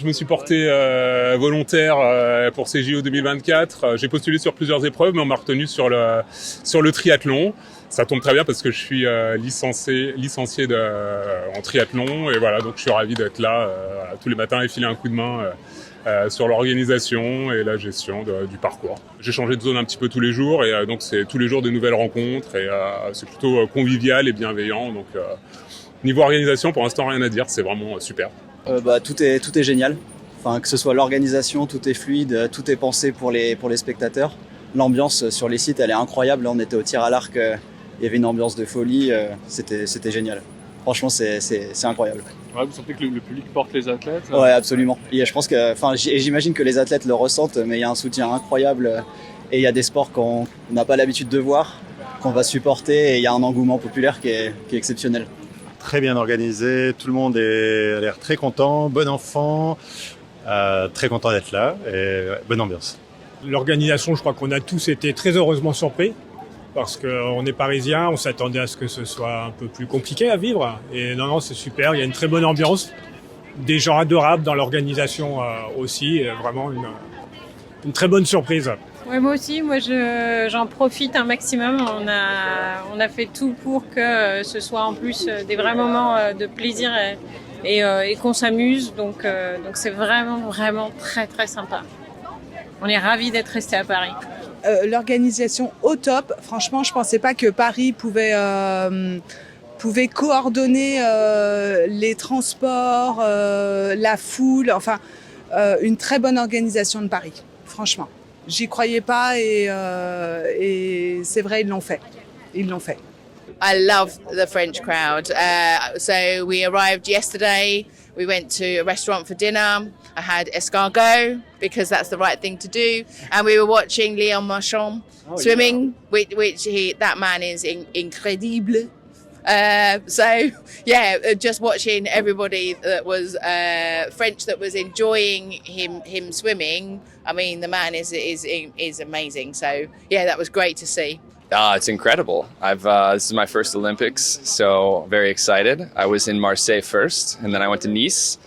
Je me suis porté volontaire pour ces JO 2024. J'ai postulé sur plusieurs épreuves, mais on m'a retenu sur le triathlon. Ça tombe très bien parce que je suis licencié en triathlon et voilà, donc je suis ravi d'être là tous les matins et filer un coup de main sur l'organisation et la gestion du parcours. J'ai changé de zone un petit peu tous les jours et donc c'est tous les jours de nouvelles rencontres et c'est plutôt convivial et bienveillant. Donc niveau organisation, pour l'instant rien à dire, c'est vraiment super. Tout est génial. Enfin, que ce soit l'organisation, tout est fluide, tout est pensé pour les spectateurs. L'ambiance sur les sites, elle est incroyable. Là, on était au tir à l'arc, il y avait une ambiance de folie, c'était génial. Franchement, c'est incroyable. Ouais, vous sentez que le public porte les athlètes? Ouais, absolument. Et je pense que, j'imagine que les athlètes le ressentent, mais il y a un soutien incroyable et il y a des sports qu'on n'a pas l'habitude de voir, qu'on va supporter et il y a un engouement populaire qui est exceptionnel. Très bien organisé, tout le monde a l'air très content, bon enfant, très content d'être là et bonne ambiance. L'organisation, je crois qu'on a tous été très heureusement surpris parce qu'on est parisiens, on s'attendait à ce que ce soit un peu plus compliqué à vivre. Et non, c'est super, il y a une très bonne ambiance, des gens adorables dans l'organisation aussi, vraiment une très bonne surprise. Ouais, moi aussi, j'en profite un maximum. On a fait tout pour que ce soit en plus des vrais moments de plaisir et qu'on s'amuse. Donc c'est vraiment très très sympa. On est ravis d'être restés à Paris. L'organisation au top. Franchement, je pensais pas que Paris pouvait coordonner les transports, la foule. Enfin, une très bonne organisation de Paris. Franchement. J'y croyais pas et c'est vrai, ils l'ont fait. I love the French crowd. So we arrived yesterday. We went to a restaurant for dinner. I had escargot because that's the right thing to do. And we were watching Léon Marchand swimming, which that man is incredible. Just watching everybody that was French that was enjoying him swimming. I mean, the man is amazing. So yeah, that was great to see. It's incredible. This is my first Olympics, so very excited. I was in Marseille first, and then I went to Nice.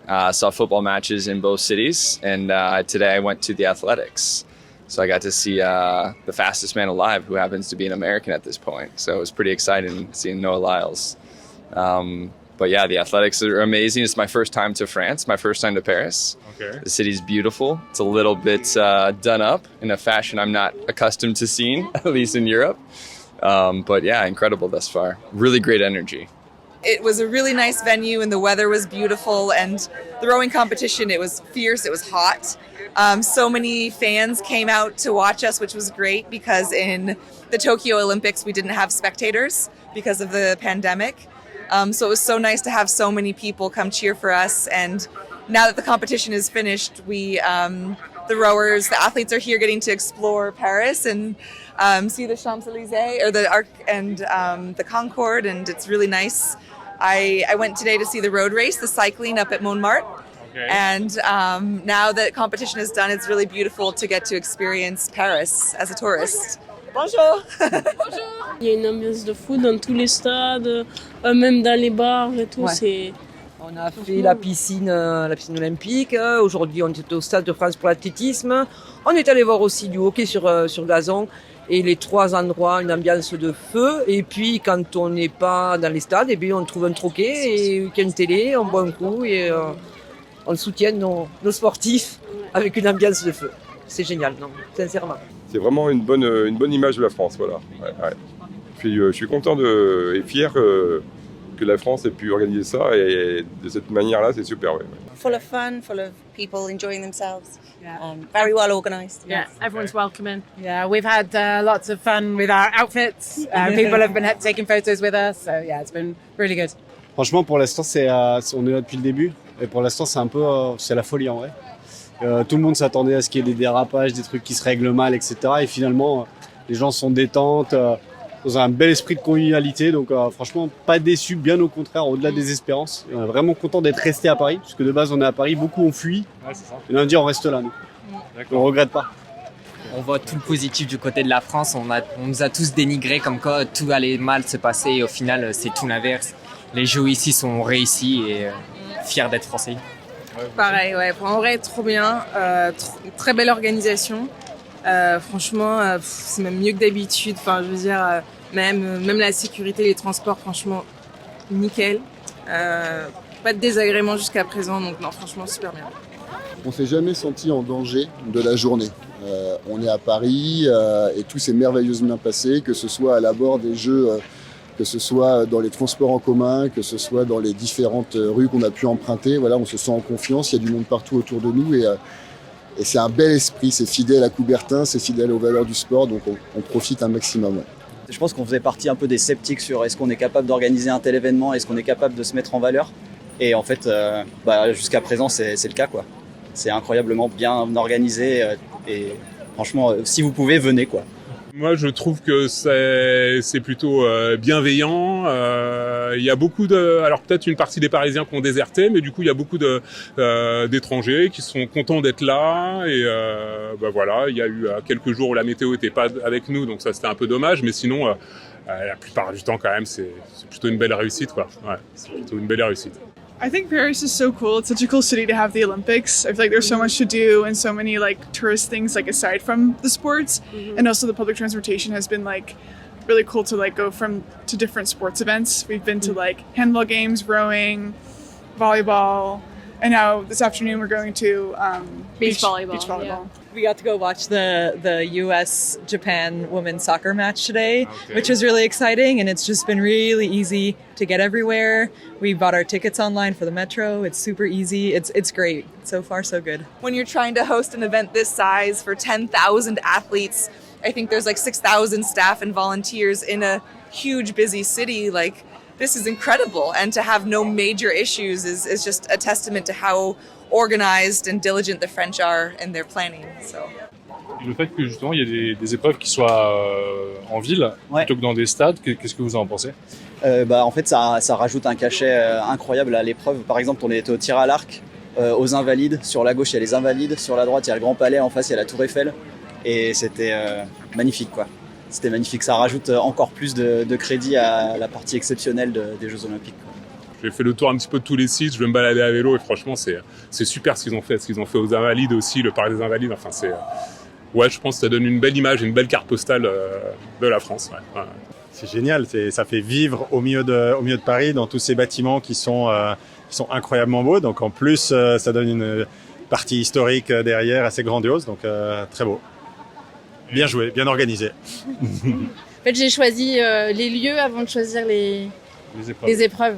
Saw football matches in both cities, and today I went to the athletics. So I got to see the fastest man alive, who happens to be an American at this point. So it was pretty exciting seeing Noah Lyles. But yeah, the athletics are amazing. It's my first time to France, my first time to Paris. Okay. The city's beautiful. It's a little bit done up in a fashion I'm not accustomed to seeing, at least in Europe. But yeah, incredible thus far. Really great energy. It was a really nice venue and the weather was beautiful, and the rowing competition, it was fierce, it was hot. So many fans came out to watch us, which was great because in the Tokyo Olympics we didn't have spectators because of the pandemic. So it was so nice to have so many people come cheer for us. And now that the competition is finished, the rowers, the athletes are here getting to explore Paris and see the Champs-Élysées or the Arc and the Concorde, and it's really nice. I went today to see the road race, the cycling up at Montmartre. Okay. And now that competition is done, it's really beautiful to get to experience Paris as a tourist. Bonjour. Bonjour. Il y a une ambiance de fou dans tous les stades, même dans les bars et tout. Ouais. On a fait la piscine olympique. Aujourd'hui, on était au Stade de France pour l'athlétisme. On est allé voir aussi du hockey sur gazon. Et les trois endroits, une ambiance de feu. Et puis, quand on n'est pas dans les stades, eh bien, on trouve un troquet et une télé, on boit un coup et on soutient nos sportifs avec une ambiance de feu. C'est génial, non, sincèrement. C'est vraiment une bonne image de la France, voilà. Ouais. Puis, je suis content et fier que la France ait pu organiser ça et de cette manière-là, c'est super. Ouais. Full of fun, full of people enjoying themselves. Yeah. Very well organised. Yeah, everyone's welcoming. Yeah, we've had lots of fun with our outfits. People have been taking photos with us, so yeah, it's been really good. Franchement, pour l'instant, on est là depuis le début, et pour l'instant, c'est la folie en vrai. Tout le monde s'attendait à ce qu'il y ait des dérapages, des trucs qui se règlent mal, etc. Et finalement, les gens sont détentes, dans un bel esprit de convivialité. Donc franchement, pas déçus, bien au contraire, au-delà des espérances. Et on est vraiment content d'être resté à Paris, puisque de base, on est à Paris, beaucoup ont fui. Ouais, c'est ça. Et on a dit, on reste là, nous. On regrette pas. On voit tout le positif du côté de la France. On nous a tous dénigrés comme quoi tout allait mal se passer. Et au final, c'est tout l'inverse. Les Jeux ici sont réussis et fiers d'être français. Pareil, ouais. En vrai, trop bien. Très belle organisation. Franchement, c'est même mieux que d'habitude. Enfin, je veux dire, même la sécurité, les transports, franchement, nickel. Pas de désagréments jusqu'à présent, donc non, franchement, super bien. On s'est jamais senti en danger de la journée. On est à Paris et tout s'est merveilleusement passé, que ce soit à l'abord des jeux, que ce soit dans les transports en commun, que ce soit dans les différentes rues qu'on a pu emprunter. Voilà, on se sent en confiance, il y a du monde partout autour de nous et c'est un bel esprit, c'est fidèle à Coubertin, c'est fidèle aux valeurs du sport, donc on profite un maximum. Ouais. Je pense qu'on faisait partie un peu des sceptiques sur est-ce qu'on est capable d'organiser un tel événement, est-ce qu'on est capable de se mettre en valeur. Et en fait, jusqu'à présent, c'est le cas, quoi. C'est incroyablement bien organisé et franchement, si vous pouvez, venez, quoi. Moi, je trouve que c'est plutôt bienveillant. Il y a beaucoup alors peut-être une partie des Parisiens qui ont déserté, mais du coup, il y a beaucoup d'étrangers qui sont contents d'être là. Et voilà, il y a eu quelques jours où la météo était pas avec nous, donc ça c'était un peu dommage. Mais sinon, la plupart du temps, quand même, c'est plutôt une belle réussite, quoi. Ouais, c'est plutôt une belle réussite. I think Paris is so cool. It's such a cool city to have the Olympics. I feel like there's so much to do and so many like tourist things like aside from the sports. And also the public transportation has been like really cool to like go to different sports events. We've been to like handball games, rowing, volleyball, and now this afternoon we're going to beach volleyball. Yeah. We got to go watch the US-Japan women's soccer match today, which was really exciting, and it's just been really easy to get everywhere. We bought our tickets online for the metro. It's super easy. It's great. So far, so good. When you're trying to host an event this size for 10,000 athletes, I think there's like 6,000 staff and volunteers in a huge, busy city. Like, this is incredible. And to have no major issues is just a testament to how organized and diligent the French are in their planning. So. Le fait que justement il y ait des épreuves qui soient en ville plutôt que dans des stades, qu'est-ce que vous en pensez? En fait, ça rajoute un cachet incroyable à l'épreuve. Par exemple, on était au tir à l'arc, aux Invalides. Sur la gauche, il y a les Invalides. Sur la droite, il y a le Grand Palais. En face, il y a la Tour Eiffel. Et c'était magnifique, quoi. C'était magnifique. Ça rajoute encore plus de crédit à la partie exceptionnelle des Jeux Olympiques, quoi. J'ai fait le tour un petit peu de tous les sites, je vais me balader à vélo et franchement c'est super ce qu'ils ont fait aux Invalides aussi, le parc des Invalides, enfin je pense que ça donne une belle image, une belle carte postale de la France. Ouais. Ouais. C'est génial, ça fait vivre au milieu de Paris dans tous ces bâtiments qui sont incroyablement beaux, donc en plus ça donne une partie historique derrière assez grandiose, donc très beau. Bien joué, bien organisé. En fait, j'ai choisi les lieux avant de choisir les épreuves.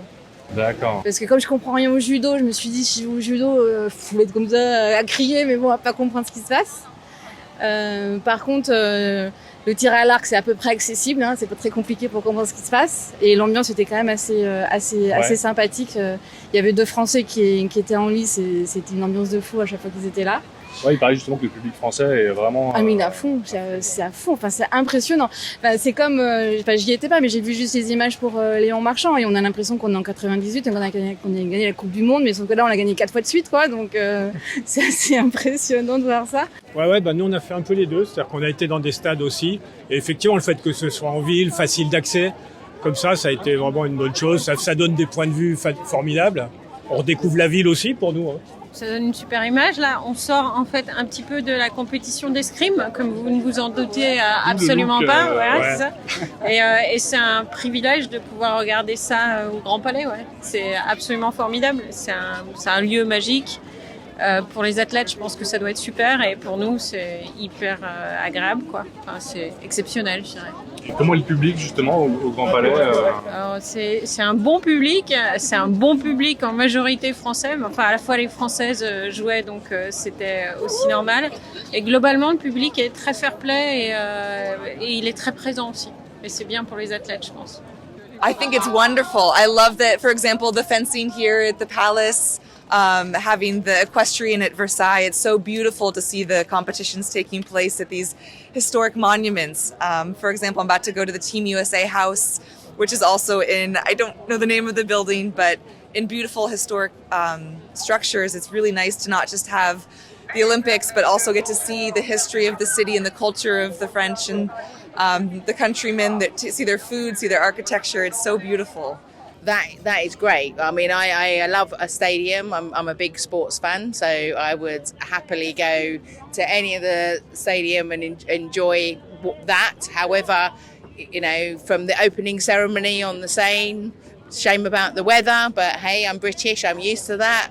D'accord. Parce que comme je comprends rien au judo, je me suis dit si je joue au judo, faut être comme ça à crier, mais bon, à pas comprendre ce qui se passe. Par contre, le tir à l'arc, c'est à peu près accessible, hein, c'est pas très compliqué pour comprendre ce qui se passe. Et l'ambiance était quand même assez sympathique. Il y avait 2 Français qui étaient en lice et c'était une ambiance de fou à chaque fois qu'ils étaient là. Ouais, il paraît justement que le public français est vraiment... Ah mais il est à fond, c'est à fond, enfin c'est impressionnant. Enfin, c'est comme, j'y étais pas, mais j'ai vu juste les images pour Léon Marchand et on a l'impression qu'on est en 98 et qu'on a gagné la Coupe du Monde, mais sauf que là on l'a gagné 4 fois de suite, quoi, donc c'est assez impressionnant de voir ça. Ouais, nous on a fait un peu les deux, c'est-à-dire qu'on a été dans des stades aussi, et effectivement le fait que ce soit en ville, facile d'accès, comme ça a été vraiment une bonne chose, ça donne des points de vue formidables, on redécouvre la ville aussi pour nous. Hein. Ça donne une super image. Là, on sort en fait un petit peu de la compétition d'escrime, comme vous ne vous en doutez absolument pas. Voilà, c'est ça. Et c'est un privilège de pouvoir regarder ça au Grand Palais. Ouais. C'est absolument formidable. C'est un lieu magique. Pour les athlètes, je pense que ça doit être super. Et pour nous, c'est hyper agréable, quoi. Enfin, c'est exceptionnel, je dirais. Et comment est le public justement au Grand Palais Alors, c'est un bon public. C'est un bon public en majorité français. Mais enfin, à la fois les Françaises jouaient, donc c'était aussi normal. Et globalement, le public est très fair-play et il est très présent aussi. Et c'est bien pour les athlètes, je pense. I think it's wonderful. I love that, for example, the fencing here at the Palace, having the equestrian at Versailles. It's so beautiful to see the competitions taking place at these historic monuments. For example, I'm about to go to the Team USA house, which is also I don't know the name of the building, but in beautiful historic structures. It's really nice to not just have the Olympics, but also get to see the history of the city and the culture of the French and the countrymen, that see their food, see their architecture. It's so beautiful. that is great. I mean, I love a stadium. I'm a big sports fan, so I would happily go to any of the stadium and enjoy that. However, you know, from the opening ceremony on the Seine, shame about the weather, but hey, I'm British, I'm used to that.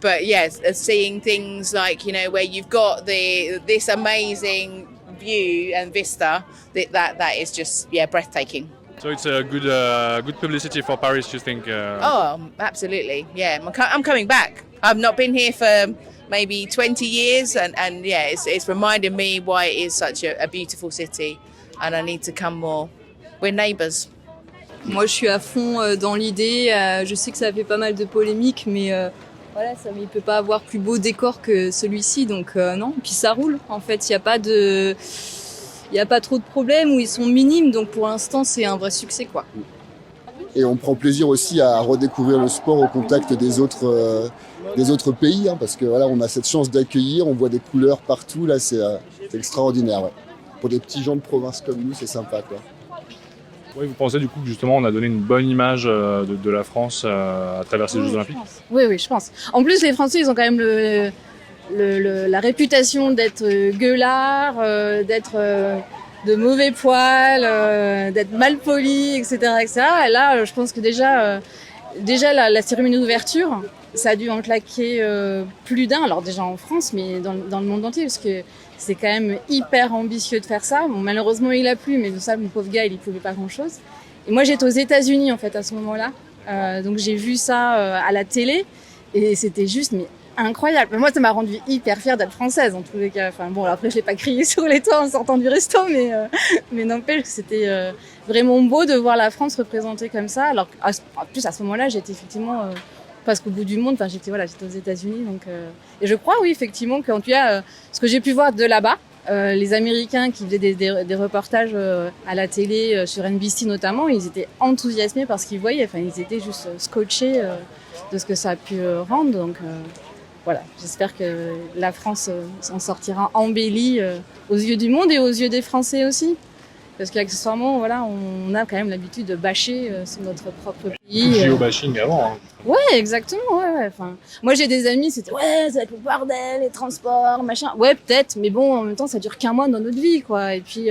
But yes, seeing things like, you know, where you've got this amazing view and vista, that is just, yeah, breathtaking. So it's a good publicity for Paris, you think? Oh, absolutely, yeah. I'm coming back. I've not been here for maybe 20 years, and yeah, it's reminded me why it is such a beautiful city, and I need to come more. We're neighbours. Moi, je suis à fond dans l'idée. Je sais que ça fait pas mal de polémiques, mais voilà, il ne peut pas avoir plus beau décor que celui-ci, donc non. Puis ça roule. En fait, il n'y a pas trop de problèmes ou ils sont minimes, donc pour l'instant, c'est un vrai succès, quoi. Et on prend plaisir aussi à redécouvrir le sport au contact des autres pays, hein, parce que voilà, on a cette chance d'accueillir, on voit des couleurs partout, là, c'est extraordinaire. Ouais. Pour des petits gens de province comme nous, c'est sympa, quoi. Oui, vous pensez du coup que justement on a donné une bonne image de la France à travers ces Jeux Olympiques? Oui, je pense. En plus, les Français, ils ont quand même la réputation d'être gueulards, d'être de mauvais poils, d'être mal polis, etc., etc. Et là, je pense que déjà la cérémonie d'ouverture, ça a dû en claquer plus d'un. Alors déjà en France, mais dans le monde entier, parce que c'est quand même hyper ambitieux de faire ça. Bon, malheureusement, il a plu, mais de ça, mon pauvre gars, il pouvait pas grand-chose. Et moi, j'étais aux États-Unis en fait à ce moment-là, donc j'ai vu ça à la télé, et c'était juste incroyable. Moi, ça m'a rendue hyper fière d'être française en tous les cas. Enfin bon, après, je l'ai pas crié sur les toits en sortant du resto, mais n'empêche que c'était vraiment beau de voir la France représentée comme ça. Alors, en plus à ce moment-là, j'étais effectivement presque au bout du monde. Enfin, j'étais aux États-Unis, donc et je crois, oui, effectivement, qu'en tout cas, ce que j'ai pu voir de là-bas, les Américains qui faisaient des reportages à la télé, sur NBC notamment, ils étaient enthousiasmés par ce qu'ils voyaient. Enfin, ils étaient juste scotchés de ce que ça a pu rendre. Donc voilà, j'espère que la France s'en sortira embellie aux yeux du monde et aux yeux des Français aussi. Parce qu'accessoirement, voilà, on a quand même l'habitude de bâcher sur notre propre pays. Géobashing avant. Hein. Ouais, exactement. Ouais. Enfin, moi, j'ai des amis, c'était ouais, ça va être le bordel, les transports, machin. Ouais, peut-être, mais bon, en même temps, ça dure qu'un mois dans notre vie, quoi. Et puis,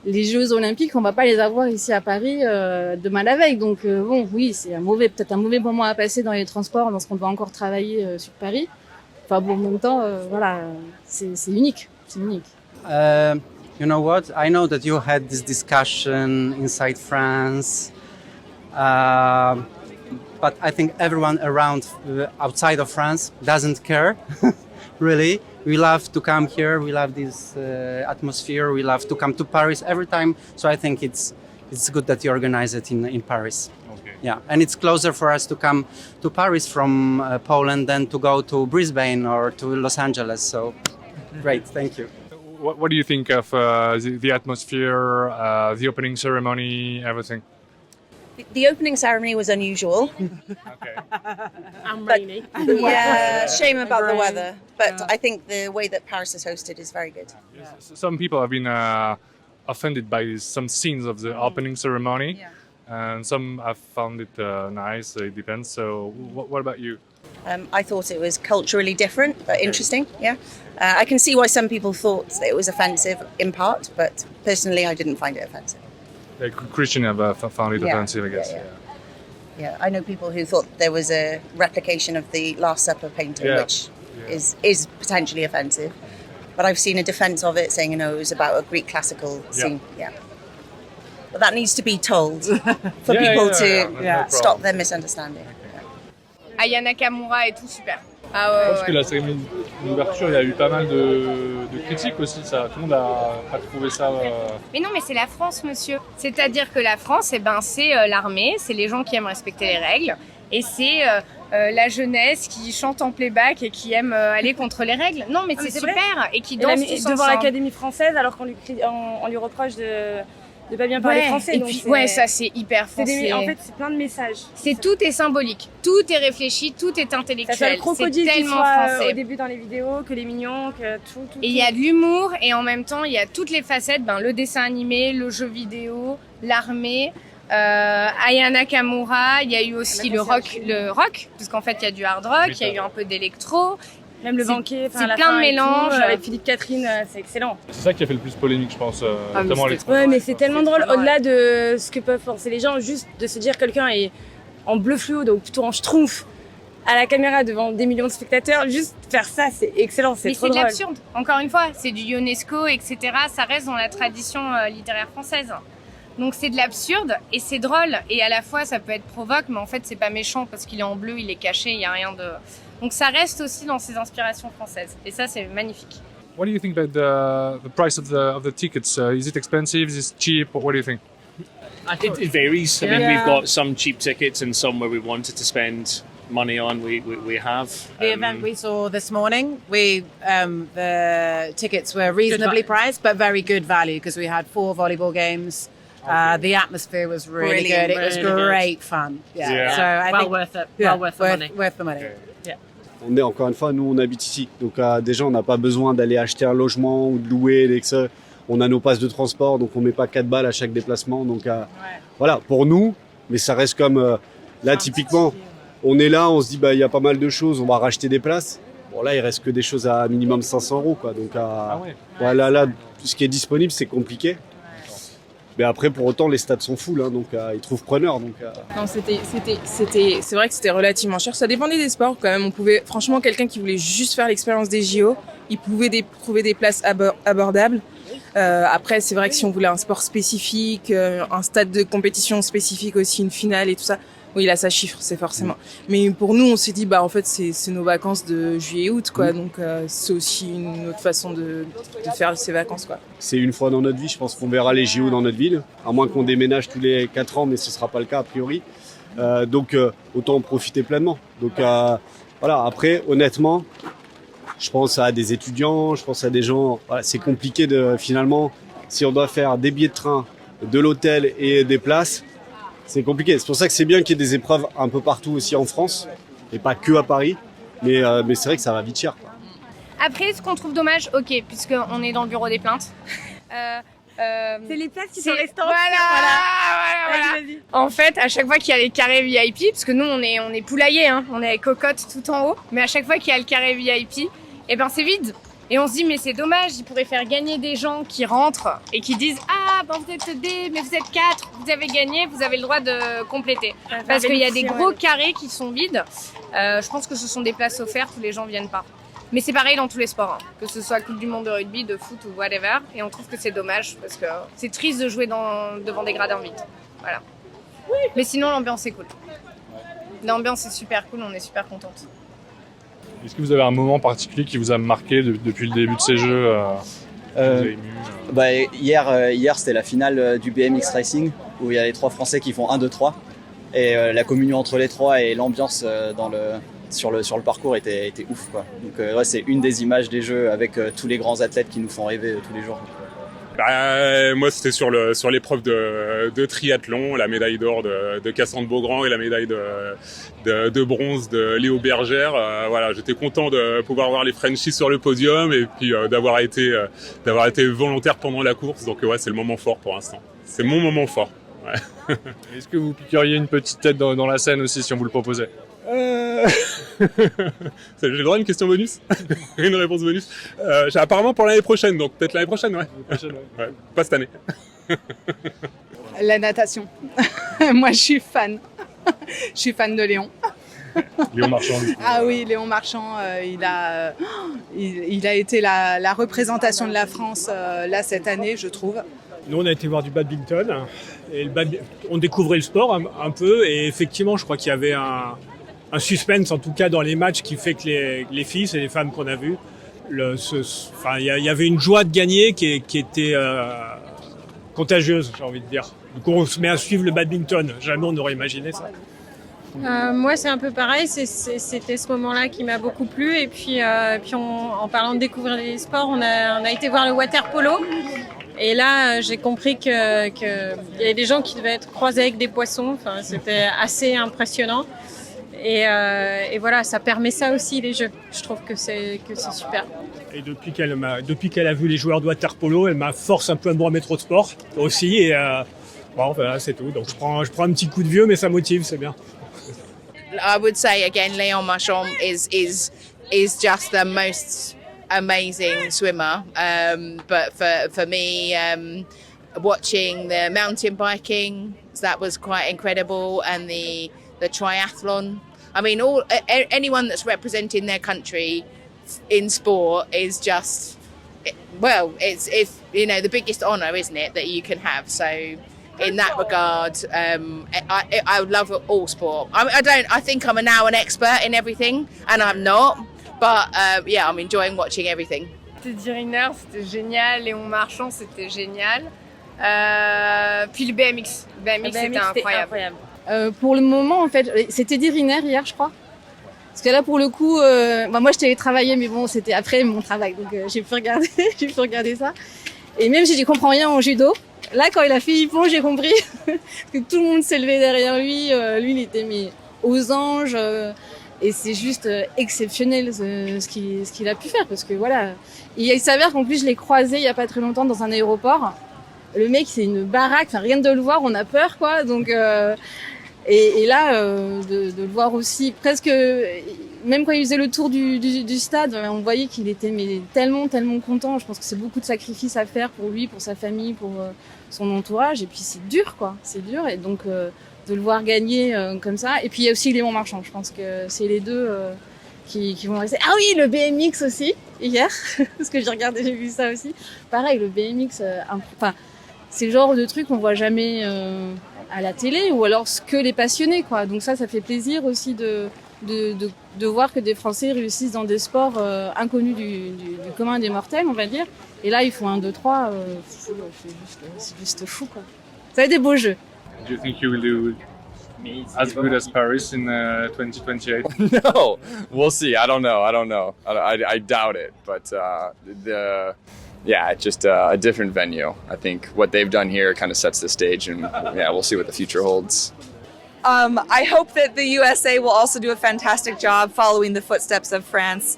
les Jeux Olympiques, on va pas les avoir ici à Paris demain la veille. Donc, bon, oui, c'est peut-être un mauvais moment à passer dans les transports, dans ce qu'on doit encore travailler sur Paris. Enfin, bon, en même temps, voilà, c'est unique. C'est unique. You know what? I know that you had this discussion inside France, but I think everyone around outside of France doesn't care, really. We love to come here, we love this atmosphere, we love to come to Paris every time, so I think it's good that you organize it in Paris. Okay. Yeah, and it's closer for us to come to Paris from Poland than to go to Brisbane or to Los Angeles, so great, thank you. What do you think of the atmosphere, the opening ceremony, everything? The opening ceremony was unusual. Okay. I'm rainy. Yeah, shame about the weather. But I think the way that Paris is hosted is very good. Some people have been offended by some scenes of the opening ceremony, and some have found it nice. It depends. So, what about you? I thought it was culturally different, but interesting. Yeah, I can see why some people thought that it was offensive in part, but personally, I didn't find it offensive. Christian have found it offensive, I guess. Yeah, I know people who thought there was a replication of the Last Supper painting, which is potentially offensive. But I've seen a defense of it saying, it was about a Greek classical scene. Yeah. But that needs to be told for people to stop their misunderstanding. Aya Nakamura et tout, super. Je pense que la cérémonie d'ouverture, il y a eu pas mal de critiques aussi, ça. Tout le monde a pas trouvé ça... Mais non, mais c'est la France, monsieur. C'est-à-dire que la France, c'est l'armée, c'est les gens qui aiment respecter les règles, et c'est la jeunesse qui chante en playback et qui aime aller contre les règles. Non, mais c'est super, vrai. Et qui danse tous devant ensemble. l'Académie française, alors qu'on lui reproche de pas bien parler français. Et donc puis, ça c'est hyper français. En fait, c'est plein de messages. Tout est symbolique, tout est réfléchi, tout est intellectuel. Ça fait le crocodile c'est qui tellement soit français. au début dans les vidéos, que les mignons, que tout. Et il y a de l'humour, et en même temps, il y a toutes les facettes, le dessin animé, le jeu vidéo, l'armée. Aya Nakamura, il y a eu aussi le rock, parce qu'en fait il y a du hard rock, il y a eu un peu d'électro. Même le banquet, c'est plein de mélanges. Avec Philippe Catherine, c'est excellent. C'est ça qui a fait le plus polémique, je pense. Ouais, mais c'est tellement drôle. Au-delà de ce que peuvent penser les gens, juste de se dire quelqu'un est en bleu fluo, donc plutôt en schtroumpf, à la caméra devant des millions de spectateurs, juste faire ça, c'est excellent, c'est trop drôle. Mais c'est de l'absurde, encore une fois, c'est du UNESCO, etc. Ça reste dans la tradition littéraire française. Donc c'est de l'absurde et c'est drôle. Et à la fois, ça peut être provoque, mais en fait, c'est pas méchant parce qu'il est en bleu, il est caché, il y a rien de... Donc ça reste aussi dans ses inspirations françaises. Et ça, c'est magnifique. What do you think about the price of the tickets? Is it expensive? Is it cheap? What do you think? It varies. I mean, we've got some cheap tickets and some where we wanted to spend money on. We have. The event we saw this morning, the tickets were reasonably priced, but very good value because we had 4 volleyball games. The atmosphere was really good. It was great fun. Yeah. So I think, worth it. Yeah, Worth the money. Worth the money. Yeah. On est encore une fois, nous on habite ici, donc déjà on n'a pas besoin d'aller acheter un logement ou de louer. On a nos passes de transport, donc on met pas 4 balles à chaque déplacement. Donc voilà, pour nous, mais ça reste comme là typiquement, on est là, on se dit il y a pas mal de choses, on va racheter des places. Bon là il reste que des choses à minimum 500 € quoi. Donc voilà, là tout ce qui est disponible c'est compliqué. Mais après, pour autant, les stades sont full, hein, donc ils trouvent preneur. Donc, Non, c'est vrai que c'était relativement cher. Ça dépendait des sports quand même. On pouvait, franchement, quelqu'un qui voulait juste faire l'expérience des JO, il pouvait trouver des places abordables. Après, c'est vrai que si on voulait un sport spécifique, un stade de compétition spécifique aussi, une finale et tout ça, oui, là, ça chiffre, c'est forcément. Mais pour nous, on s'est dit, en fait, c'est nos vacances de juillet-août, quoi. Donc, c'est aussi une autre façon de faire ces vacances, quoi. C'est une fois dans notre vie, je pense qu'on verra les JO dans notre ville, à moins qu'on déménage tous les 4 ans, mais ce sera pas le cas a priori. Donc, autant en profiter pleinement. Donc, voilà. Après, honnêtement, je pense à des étudiants, je pense à des gens. Voilà, c'est compliqué finalement, si on doit faire des billets de train, de l'hôtel et des places. C'est compliqué. C'est pour ça que c'est bien qu'il y ait des épreuves un peu partout aussi en France, et pas que à Paris. Mais c'est vrai que ça va vite cher, quoi. Après, ce qu'on trouve dommage, puisqu'on est dans le bureau des plaintes. C'est les places qui sont restantes. Voilà. Vas-y. En fait, à chaque fois qu'il y a les carrés VIP, parce que nous on est poulaillés, hein, on est avec cocotte tout en haut, mais à chaque fois qu'il y a le carré VIP, c'est vide. Et on se dit mais c'est dommage, ils pourraient faire gagner des gens qui rentrent et qui disent vous êtes D, mais vous êtes 4, vous avez gagné, vous avez le droit de compléter. Parce qu'il y a des gros carrés qui sont vides. Je pense que ce sont des places offertes où les gens viennent pas. Mais c'est pareil dans tous les sports, hein, que ce soit Coupe du Monde de rugby, de foot ou whatever. Et on trouve que c'est dommage parce que c'est triste de jouer devant des gradins vides. Voilà. Mais sinon l'ambiance est cool. L'ambiance est super cool, on est super contente. Est-ce que vous avez un moment particulier qui vous a marqué depuis le début de ces jeux Hier c'était la finale du BMX Racing où il y a les 3 Français qui font 1, 2, 3 et la communion entre les 3 et l'ambiance sur le parcours était ouf, quoi. Donc c'est une des images des jeux avec tous les grands athlètes qui nous font rêver tous les jours. Moi c'était sur l'épreuve de triathlon, la médaille d'or de Cassandre Beaugrand et la médaille de bronze de Léo Bergère. Voilà, j'étais content de pouvoir voir les Frenchies sur le podium et puis d'avoir été volontaire pendant la course. Donc c'est le moment fort pour l'instant. C'est mon moment fort. Ouais. Est-ce que vous piqueriez une petite tête dans la scène aussi si on vous le proposait? J'ai le droit à une question bonus? Une réponse bonus? Apparemment pour l'année prochaine, donc peut-être l'année prochaine, ouais. Ouais, pas cette année. La natation. Moi, je suis fan. Je suis fan de Léon. Léon Marchand. Ah oui, Léon Marchand, il a été la représentation de la France là cette année, je trouve. Nous, on a été voir du badminton. Et on découvrait le sport un peu. Et effectivement, je crois qu'il y avait un suspense, en tout cas dans les matchs, qui fait que les filles, c'est les femmes qu'on a vues. Il y avait une joie de gagner qui était contagieuse, j'ai envie de dire. Donc on se met à suivre le badminton. Jamais on n'aurait imaginé ça. Moi, c'est un peu pareil. C'était ce moment-là qui m'a beaucoup plu. Et puis en parlant de découvrir les sports, on a été voir le water polo. Et là, j'ai compris qu'il y avait des gens qui devaient être croisés avec des poissons. Enfin, c'était assez impressionnant. Et voilà, ça permet ça aussi, les jeux. Je trouve que c'est super. Et depuis qu'elle a vu les joueurs de water polo, elle m'a forcé un peu à me remettre au sport aussi. Et Bon, voilà, c'est tout. Donc je prends un petit coup de vieux, mais ça motive, c'est bien. I would say again, Léon Marchand is just the most amazing swimmer. But for me, watching the mountain biking, that was quite incredible, and the triathlon. I mean, anyone that's representing their country in sport is just, well, it's the biggest honour, isn't it, that you can have? So in that regard, I love all sport. I think I'm now an expert in everything, and I'm not. But yeah, I'm enjoying watching everything. Teddy Riner, c'était génial. Léon Marchand, c'était génial. Puis le BMX. C'était incroyable. Pour le moment, en fait, c'était Teddy Riner hier, je crois. Parce que là, pour le coup, moi, je télétravaillais, mais bon, c'était après mon travail, donc j'ai pu regarder ça. Et même si j'y comprends rien en judo, là, quand il a fait hippon, j'ai compris que tout le monde s'est levé derrière lui. Lui, il était aux anges. Et c'est juste exceptionnel ce qu'il a pu faire, parce que voilà. Il s'avère qu'en plus, je l'ai croisé il y a pas très longtemps dans un aéroport. Le mec, c'est une baraque. Enfin, rien de le voir, on a peur, quoi. Donc, et là, de le voir aussi, presque, même quand il faisait le tour du stade, on voyait qu'il était tellement content. Je pense que c'est beaucoup de sacrifices à faire pour lui, pour sa famille, pour son entourage. Et puis c'est dur, quoi. C'est dur. Et donc de le voir gagner comme ça. Et puis il y a aussi Léon Marchand. Je pense que c'est les deux qui vont rester. Ah oui, le BMX aussi hier, parce que j'ai vu ça aussi. Pareil, le BMX. C'est le genre de truc qu'on voit jamais à la télé, ou alors que les passionnés, quoi. Donc ça fait plaisir aussi de voir que des Français réussissent dans des sports inconnus du commun des mortels, on va dire. Et là, ils font 1, 2, 3. C'est juste fou, quoi. Ça va être des beaux jeux. Do you think you will do as good as Paris in 2028? No, we'll see. I don't know. I doubt it, but just a different venue. I think what they've done here kind of sets the stage, and yeah, we'll see what the future holds. I hope that the USA will also do a fantastic job following the footsteps of France.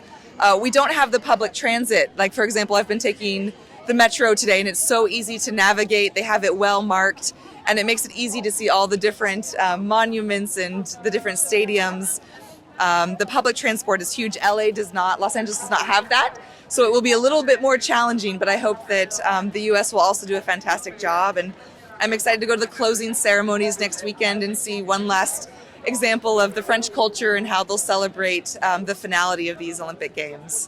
We don't have the public transit. Like, for example, I've been taking the metro today, and it's so easy to navigate. They have it well marked, and it makes it easy to see all the different monuments and the different stadiums. The public transport is huge. Los Angeles does not have that. So it will be a little bit more challenging, but I hope that the US will also do a fantastic job. And I'm excited to go to the closing ceremonies next weekend and see one last example of the French culture and how they'll celebrate the finality of these Olympic Games.